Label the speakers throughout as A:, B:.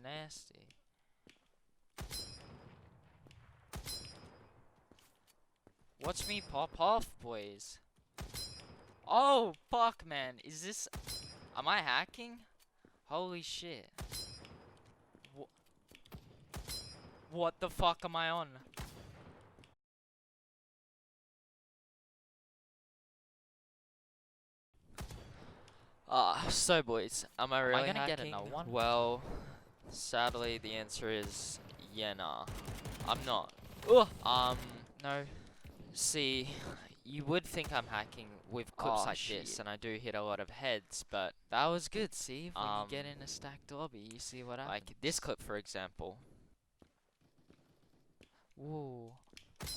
A: nasty. Watch me pop off, boys. Oh, fuck, man. Is this... Am I hacking? Holy shit. What the fuck am I on? So boys, am I really
B: gonna get
A: hacking?
B: another one?
A: Well, sadly the answer is yeah, nah. I'm not. Ugh. No. See, you would think I'm hacking with clips like this, and I do hit a lot of heads, but
B: That was good, see? When you get
A: um,
B: in a stacked lobby, you see what happens.
A: like this clip for example.
B: Whoa.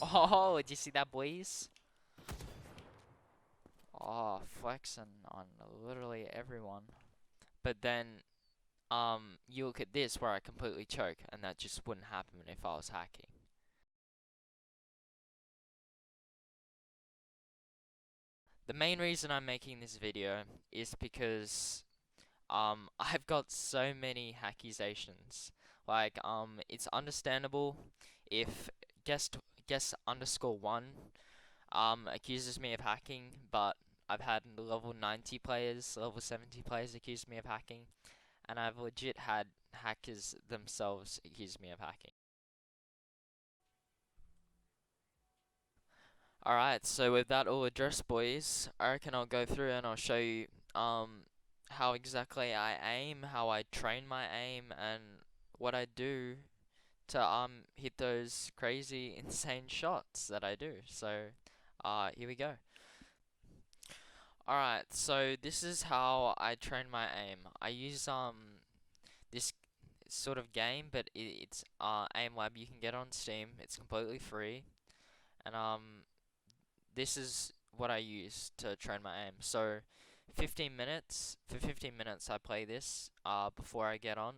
A: Oh, did you see that, boys?
B: Oh, flexing on literally everyone.
A: But then, you look at this where I completely choke, and that just wouldn't happen if I was hacking. The main reason I'm making this video is because I've got so many accusations. Like it's understandable if guest underscore one accuses me of hacking, but I've had level 90 players, level 70 players accuse me of hacking, and I've legit had hackers themselves accuse me of hacking. Alright, so with that all addressed, boys, I reckon I'll go through and I'll show you how exactly I aim, how I train my aim, and what I do to hit those crazy insane shots that I do. So here we go. Alright, so this is how I train my aim. I use this sort of game, but it's Aim Lab you can get on Steam. It's completely free. And this is what I use to train my aim. So 15 minutes, for 15 minutes I play this before I get on.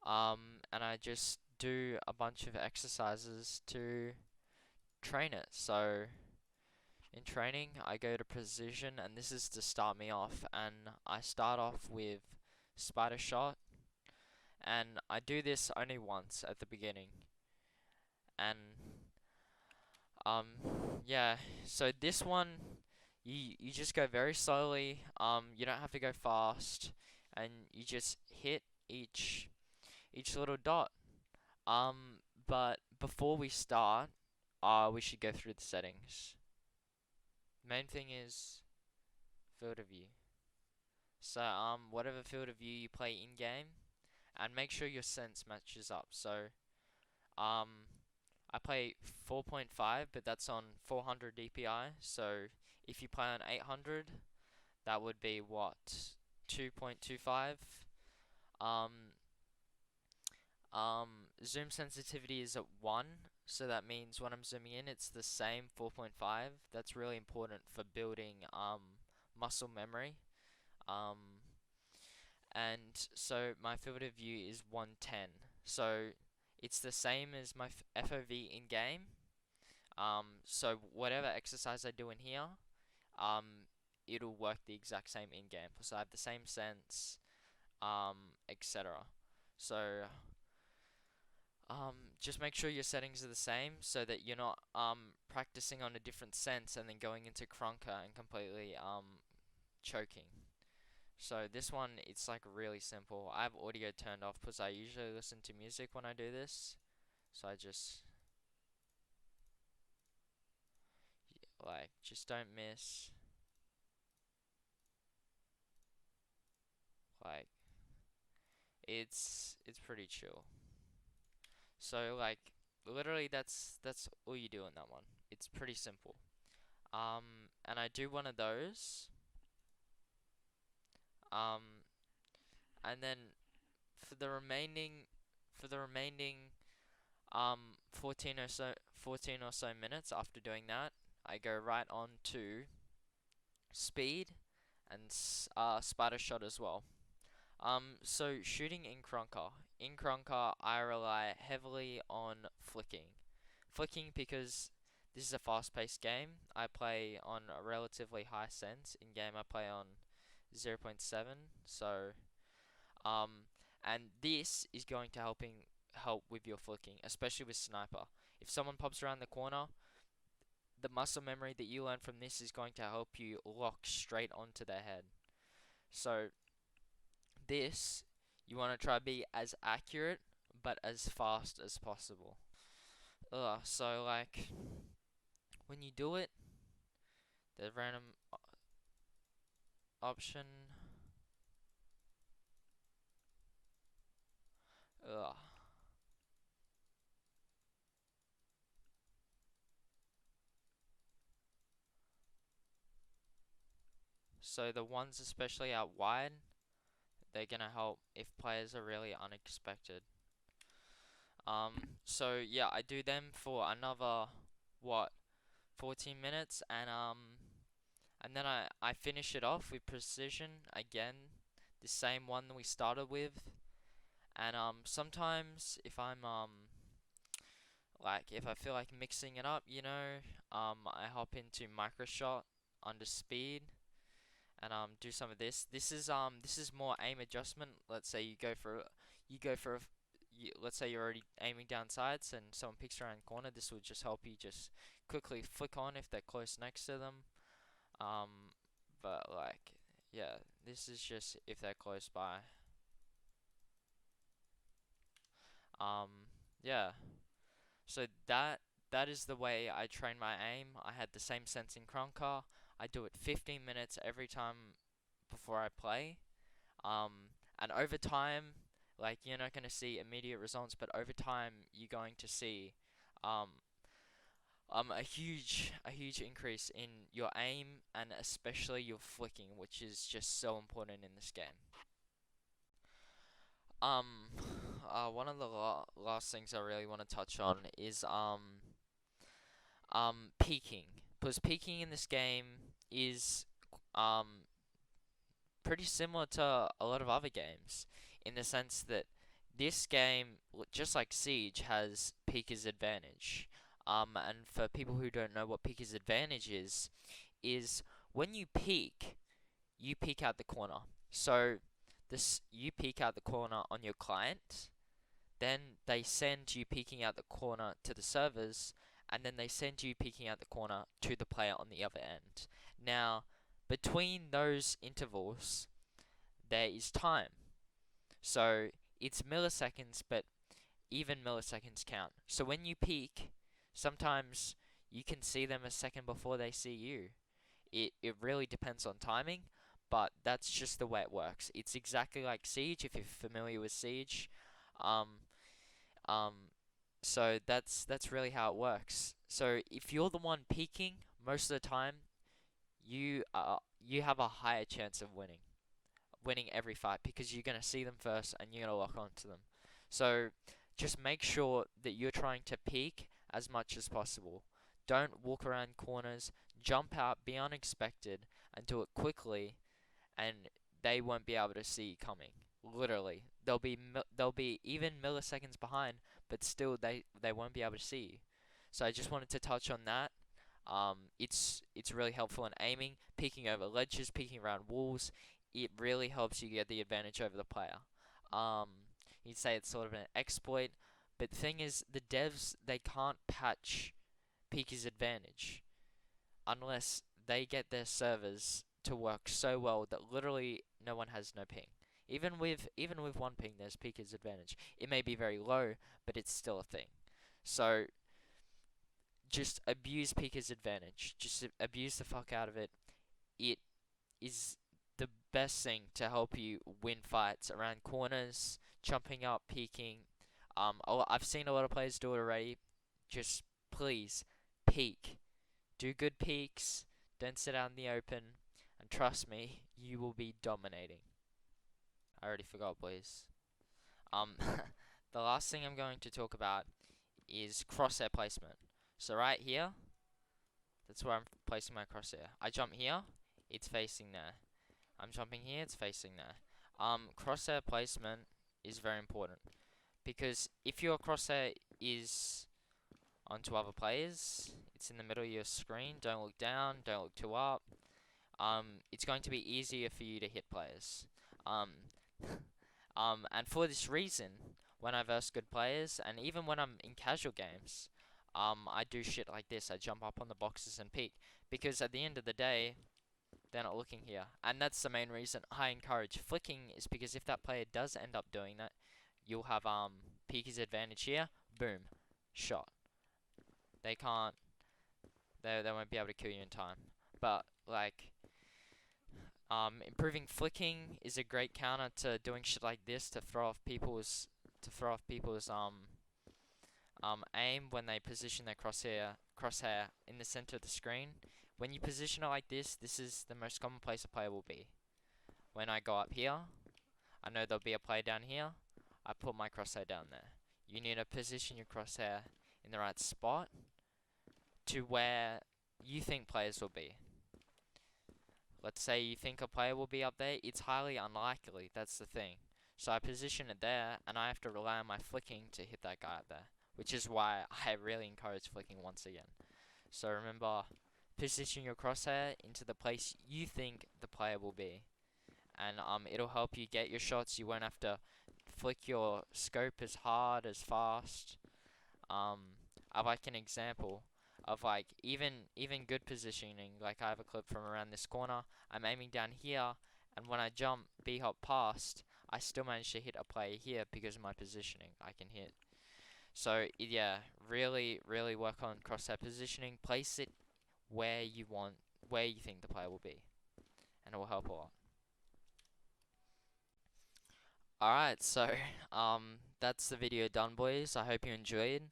A: And I just do a bunch of exercises to train it. So in training, I go to precision, and this is to start me off. And I start off with spider shot, and I do this only once at the beginning. And um, yeah. So this one, you just go very slowly. You don't have to go fast, and you just hit each little dot. But before we start, we should go through the settings. Main thing is field of view. So whatever field of view you play in game, and make sure your sense matches up. So um, I play 4.5, but that's on 400 DPI. So if you play on 800, that would be what, 2.25. Um, Zoom sensitivity is at 1, so that means when I'm zooming in, it's the same 4.5. That's really important for building muscle memory. Um, and so my field of view is 110. So it's the same as my FOV in game. So whatever exercise I do in here, it'll work the exact same in game. So I have the same sense, etc. So just make sure your settings are the same so that you're not practicing on a different sense and then going into Krunker and completely choking. So this one, it's like really simple. I have audio turned off because I usually listen to music when I do this. So I just just don't miss. Like it's pretty chill. So like literally that's all you do in that one. It's pretty simple. And I do one of those. Um and then for the remaining for the remaining 14 or so minutes after doing that, I go right on to speed and spider shot as well. So shooting in Krunker. In Krunker, I rely heavily on flicking. Flicking because this is a fast-paced game. I play on a relatively high sense. In game, I play on 0.7. So, um, and this is going to help with your flicking, especially with sniper. If someone pops around the corner, the muscle memory that you learn from this is going to help you lock straight onto their head. So this, you want to try to be as accurate but as fast as possible. So like when you do it, the random option. Ugh. So the ones especially out wide, they're gonna help if players are really unexpected. So yeah, I do them for another what 14 minutes, and then I finish it off with precision again, the same one that we started with. And sometimes if I'm like if I feel like mixing it up, I hop into micro shot under speed and do some of this. This is more aim adjustment. Let's say you go for a f- you, let's say you're already aiming down sights and someone picks around the corner. This will just help you just quickly flick on if they're close next to them. Um, but like yeah, this is just if they're close by. Um, yeah. So that is the way I train my aim. I had the same sense in Kronka. I do it 15 minutes every time before I play. And over time, like you're not gonna see immediate results, but over time you're going to see um a huge increase in your aim and especially your flicking, which is just so important in this game. Um, one of the last things I really want to touch on is peeking, because peeking in this game is um pretty similar to a lot of other games in the sense that this game, just like Siege, has Peeker's Advantage. And for people who don't know what Peeker's Advantage is when you peek out the corner. So this you peek out the corner on your client, then they send you peeking out the corner to the servers, and then they send you peeking out the corner to the player on the other end. Now, between those intervals, there is time. So it's milliseconds, but even milliseconds count. So when you peek, sometimes you can see them a second before they see you. It really depends on timing, but that's just the way it works. It's exactly like Siege if you're familiar with Siege. Um, um, so that's really how it works. So if you're the one peeking most of the time, you have a higher chance of winning every fight because you're going to see them first and you're going to lock onto them. So just make sure that you're trying to peek as much as possible. Don't walk around corners, jump out, be unexpected, and do it quickly, and they won't be able to see you coming. Literally, they'll be even milliseconds behind, but still they won't be able to see you. So I just wanted to touch on that. It's really helpful in aiming, peeking over ledges, peeking around walls. It really helps you get the advantage over the player. Um, you'd say it's sort of an exploit, but the thing is, the devs they can't patch Peeker's advantage unless they get their servers to work so well that literally no one has no ping. Even with one ping, there's Peeker's advantage. It may be very low, but it's still a thing. So just abuse Pika's advantage. Just abuse the fuck out of it. It is the best thing to help you win fights around corners, jumping up, peeking. I've seen a lot of players do it already. Just please peek. Do good peeks. Don't sit out in the open. And trust me, you will be dominating. I already forgot, boys. Um, the last thing I'm going to talk about is crosshair placement. So right here, that's where I'm placing my crosshair. I jump here, it's facing there. I'm jumping here, it's facing there. Crosshair placement is very important because if your crosshair is onto other players, it's in the middle of your screen. Don't look down, don't look too up. It's going to be easier for you to hit players. Um, And for this reason, when I verse good players, and even when I'm in casual games, I do shit like this. I jump up on the boxes and peek because at the end of the day, they're not looking here, and that's the main reason I encourage flicking. Is because if that player does end up doing that, you'll have peeker's advantage here. Boom, shot. They can't. They won't be able to kill you in time. But like improving flicking is a great counter to doing shit like this to throw off people's aim when they position their crosshair in the center of the screen. When you position it like this is the most common place a player will be. When I go up here, I know there'll be a player down here. I put my crosshair down there. You need to position your crosshair in the right spot to where you think players will be. Let's say you think a player will be up there, it's highly unlikely, that's the thing. So I position it there, and I have to rely on my flicking to hit that guy up there. Which is why I really encourage flicking once again. So remember, position your crosshair into the place you think the player will be. And it'll help you get your shots, you won't have to flick your scope as hard, as fast. Um, I like an example of like even good positioning. Like I have a clip from around this corner. I'm aiming down here, and when I jump B-hop past, I still manage to hit a player here because of my positioning. I can hit. So yeah, really work on crosshair positioning. Place it where you want, where you think the player will be, and it will help a lot. Alright, so that's the video done, boys. I hope you enjoyed.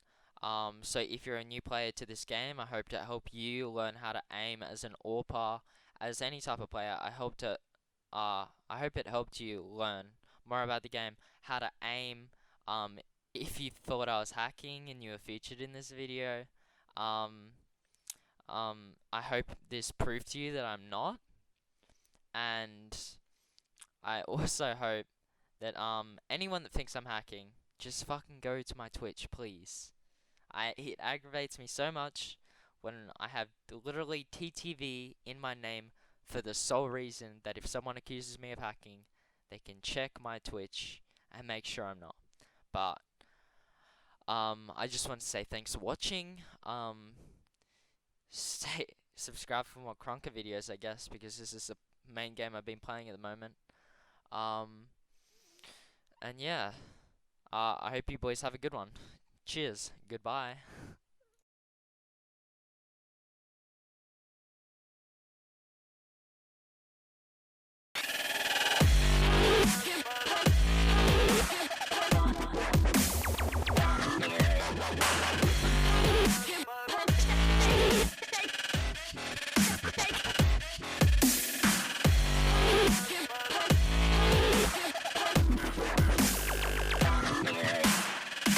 A: So if you're a new player to this game, I hope to help you learn how to aim as an AWPer, as any type of player. I hope it helped you learn more about the game, how to aim. If you thought I was hacking and you were featured in this video, um, I hope this proved to you that I'm not, and I also hope that anyone that thinks I'm hacking, just fucking go to my Twitch, please. It aggravates me so much when I have literally TTV in my name for the sole reason that if someone accuses me of hacking, they can check my Twitch and make sure I'm not. But I just want to say thanks for watching. Stay subscribe for more Kronka videos, I guess, because this is the main game I've been playing at the moment. Um, and yeah, I hope you boys have a good one. Cheers. Goodbye.